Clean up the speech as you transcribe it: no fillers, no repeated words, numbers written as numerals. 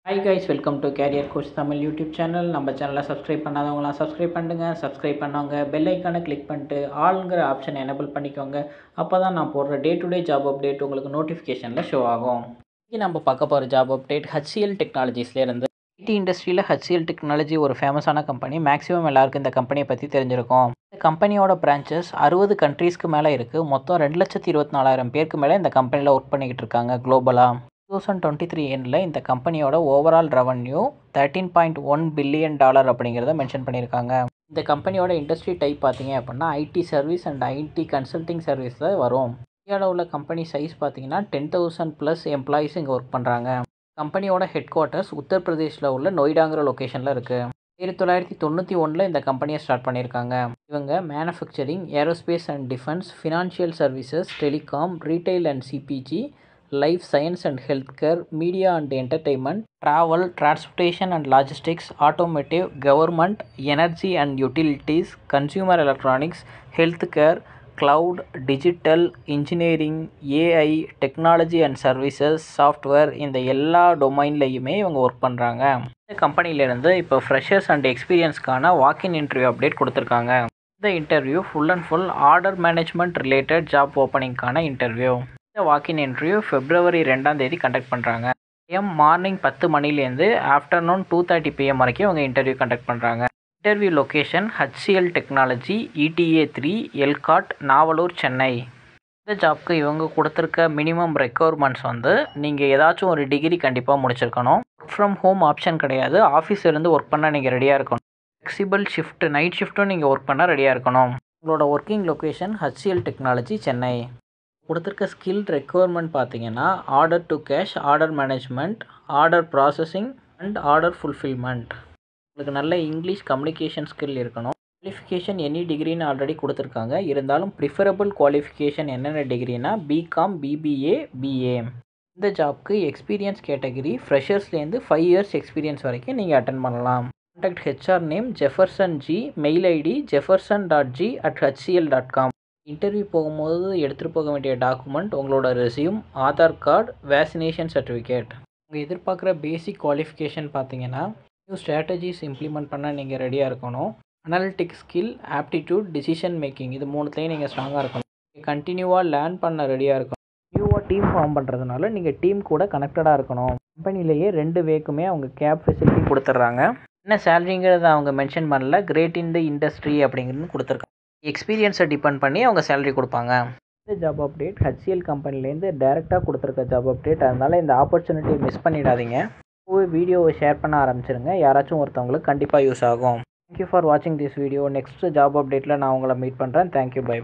Hi guys, welcome to carrier coach Tamil YouTube channel. நம்ம சேனலை subscribe பண்ணாதவங்களாம் subscribe பண்ணுங்க. Subscribe பண்ணவங்க பெல் ஐக்கானை கிளிக் பண்ணிட்டு ஆளுங்கிற ஆப்ஷனை எனேபிள் பண்ணிக்கோங்க. அப்போ தான் நான் போடுற day to day job update உங்களுக்கு நோட்டிஃபிகேஷனில் ஷோ ஆகும். இன்றைக்கி நம்ம பார்க்க போகிற ஜாப் அப்டேட் ஹச்சிஎல் டெக்னாலஜிஸ்லேருந்து. ஐடி இண்டஸ்ட்ரியில் ஹச்சிஎல் டெக்னாலஜி ஒரு ஃபேமஸான கம்பெனி. மேக்ஸிமம் எல்லாருக்கும் இந்த கம்பெனியை பற்றி தெரிஞ்சிருக்கும். இந்த கம்பெனியோட பிரான்ச்சஸ் 60 கண்ட்ரீஸ்க்கு மேலே இருக்குது. மொத்தம் 2,24,000 பேருக்கு மேலே இந்த கம்பெனியில் ஒர்க் பண்ணிக்கிட்டு இருக்காங்க குளோபலாக. 2023 எண்டில் இந்த கம்பெனியோட ஓவரால் ரெவன்யூ $13.1 பில்லியன் அப்படிங்கிறத மென்ஷன் பண்ணியிருக்காங்க. இந்த கம்பெனியோட இண்டஸ்ட்ரி டைப் பார்த்தீங்க அப்படின்னா IT service and IT consulting சர்வீஸில் வரும். இந்தியாவில் உள்ள கம்பெனி சைஸ் பார்த்தீங்கன்னா 10,000+ எம்ப்ளாயிஸ் இங்கே ஒர்க் பண்ணுறாங்க. கம்பெனியோட ஹெட் குவார்ட்டர்ஸ் உத்தரப்பிரதேஷில் உள்ள நொய்டாங்கிற லொக்கேஷனில் இருக்குது. 1991 இந்த கம்பெனியை ஸ்டார்ட் பண்ணியிருக்காங்க. இவங்க manufacturing, aerospace and defence, financial services, telecom, retail and CPG, life science and health care, media and entertainment, travel, transportation and logistics, automotive, government, energy and utilities, consumer electronics, health care, cloud, digital, engineering, AI, technology and services, software, இந்த எல்லா டொமைன்லையுமே இவங்க work பண்ணுறாங்க. இந்த கம்பெனிலேருந்து இப்போ freshers and எக்ஸ்பீரியன்ஸ்க்கான walk in interview update கொடுத்துருக்காங்க. இந்த interview full and full order management related job ஓப்பனிங்கான இன்டர்வியூ. இந்த வாக்கின் இன்டர்வியூ February 2 கண்டக்ட் பண்ணுறாங்க. மார்னிங் 10 மணிலேருந்து ஆஃப்டர்நூன் 2:30 PM வரைக்கும் அவங்க இன்டர்வியூ கண்டக்ட் பண்ணுறாங்க. Interview location HCL technology, ETA 3, ELCOT, Navalur, Chennai. இந்த ஜாப்க்கு இவங்க கொடுத்துருக்க மினிமம் ரெக்குவயர்மெண்ட்ஸ் நீங்கள் ஏதாச்சும் ஒரு டிகிரி கண்டிப்பாக முடிச்சிருக்கணும். ஒர்க் ஃப்ரம் ஹோம் ஆப்ஷன் கிடையாது. ஆஃபீஸ் இருந்து ஒர்க் பண்ண நீங்கள் ரெடியாக இருக்கணும். ஃப்ளெக்சிபிள் ஷிஃப்ட், நைட் ஷிஃப்ட்டும் நீங்கள் ஒர்க் பண்ண ரெடியாக இருக்கணும். உங்களோட working location HCL technology, Chennai. கொடுத்துருக்க ஸ்கில் ரெக்குவயர்மெண்ட் பார்த்தீங்கன்னா order to cash, order management, order processing and order fulfilment. உங்களுக்கு நல்ல இங்கிலீஷ் கம்யூனிகேஷன் ஸ்கில் இருக்கணும். குவாலிஃபிகேஷன் எனி டிகிரின்னு ஆல்ரெடி கொடுத்துருக்காங்க. இருந்தாலும் ப்ரிஃபரபிள் குவாலிஃபிகேஷன் என்னென்ன டிகிரினா பிகாம், BBA, BA. இந்த ஜாப்க்கு எக்ஸ்பீரியன்ஸ் கேட்டகரி ஃப்ரெஷர்ஸ்லேருந்து 5 years எக்ஸ்பீரியன்ஸ் வரைக்கும் நீங்கள் அட்டன் பண்ணலாம். Contact HR name Jefferson G, mail ID jefferson.g@hcl.com. Interview போகும்போது எடுத்துகிட்டு போக வேண்டிய டாக்குமெண்ட் உங்களோட resume, Aadhaar card, vaccination certificate. உங்கள் எதிர்பார்க்குற பேசிக் குவாலிஃபிகேஷன் பார்த்தீங்கன்னா நியூ ஸ்ட்ராட்டஜிஸ் இம்ப்ளிமெண்ட் பண்ண நீங்கள் ரெடியாக இருக்கணும். Analytic skill, aptitude, decision making, இது மூணுத்தையும் நீங்கள் ஸ்ட்ராங்காக இருக்கணும். நீங்கள் கண்டினியூவாக லேர்ன் பண்ண ரெடியாக இருக்கணும். நியூவாக டீம் ஃபார்ம் பண்ணுறதுனால நீங்கள் டீம் கூட கனெக்டடாக இருக்கணும். கம்பெனிலேயே 2 வேக்குமே அவங்க கேப் ஃபெசிலிட்டி கொடுத்துட்றாங்க. என்ன சேலரிங்கிறத அவங்க மென்ஷன் பண்ணல. கிரேட் இன் த இண்டஸ்ட்ரி அப்படிங்கிறது கொடுத்துருக்காங்க. எக்ஸ்பீரியன்ஸை டிபெண்ட் பண்ணி அவங்க சேலரி கொடுப்பாங்க. இந்த ஜாப் அப்டேட் ஹச்சிஎல் கம்பெனிலேருந்து டைரெக்டாக கொடுத்துருக்க ஜாப் அப்டேட். அதனால் இந்த ஆப்பர்ச்சுனிட்டியை மிஸ் பண்ணிடாதீங்க. வீடியோவை ஷேர் பண்ண ஆரம்பிச்சிருங்க. யாராச்சும் ஒருத்தவங்களுக்கு கண்டிப்பாக யூஸ் ஆகும். தேங்க்யூ ஃபார் வாட்சிங் திஸ் வீடியோ. நெக்ஸ்ட் ஜாப் அப்டேட்டில் நான் உங்களை மீட் பண்ணுறேன். Thank you, by.